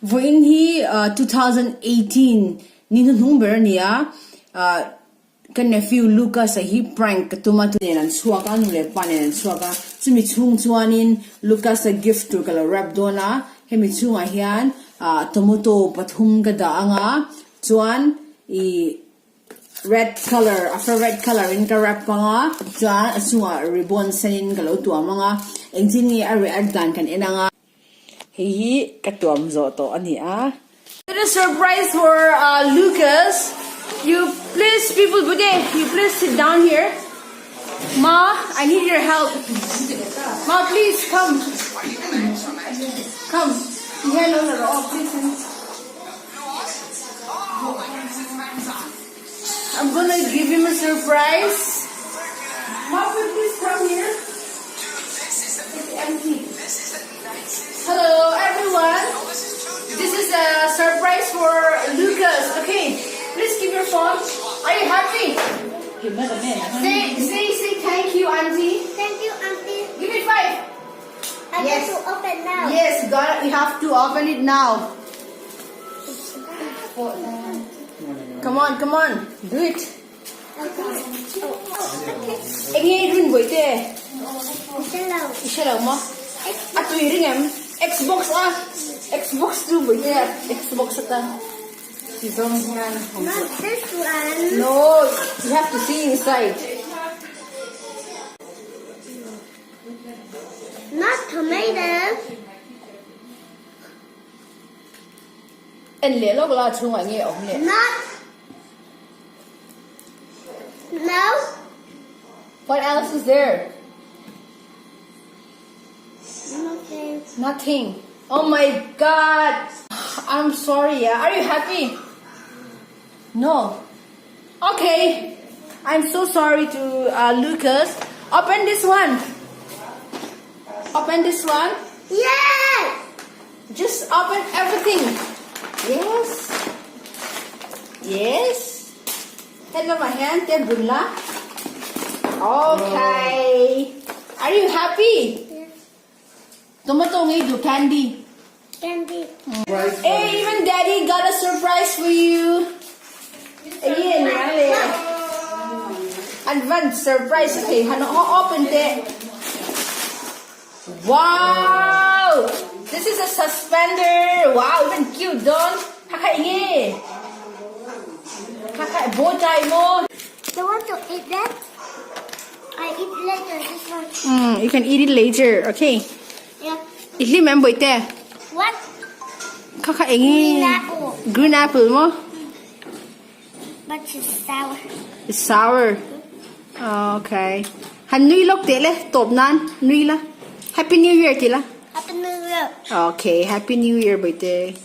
Voin hi 2018 nin hung ber nia kan nephew Lucas hi prank katuma tu nen suaka nu le panen suaka chumi chung chuanin Lucas a gift to kala rap dona hemi chunga hian tomato pathum ga da anga chuan I red color after red color in ka wrap panga chuan asunga ribbon sanin kalo tu amanga engini ari agdan kan enanga hi katuam zo to ani a. It is a surprise for Lucas. You please, people, good day. You please sit down here. Ma, I need your help. Ma, please come. Come. Yeah, no. Please. I'm gonna give him a surprise. Ma, will you please come here? It's empty. Hello, everyone. This is a surprise for Lucas. Okay, please give your phone. Are you happy? Say thank you, Auntie. Thank you, Auntie. Give me 5. I get to open now. Yes, you have to open it now. Come on, do it. Okay. Hello, ma. Xbox too, but yeah, Xbox ata. Not this one. No, you have to see inside. Not tomato. And lelo la chung ai nge om le. Not. No. What else is there? Nothing. Nothing. Oh my God. I'm sorry. Are you happy? No. Okay. I'm so sorry to Lucas. Open this one. Open this one. Yes. Just open everything. Yes. Yes. Hello, my hand. Okay. Are you happy? Yes. Tomato ngay do candy. Candy. Hey, even Daddy got a surprise for you. Again, advance surprise. Okay, open it. Wow! This is a suspender. Wow, even cute, don't? Kakaingi. Bow tie mo. Do you want to eat that? I eat later. This one. You can eat it later. Okay. Yeah. Remember it. What? Kakaingi. Green apple. Green apple mo? But it's sour. It's sour. Okay. Han nui lok te le top nan nui la. Happy New Year tila. Happy New Year. Okay, Happy New Year boy te.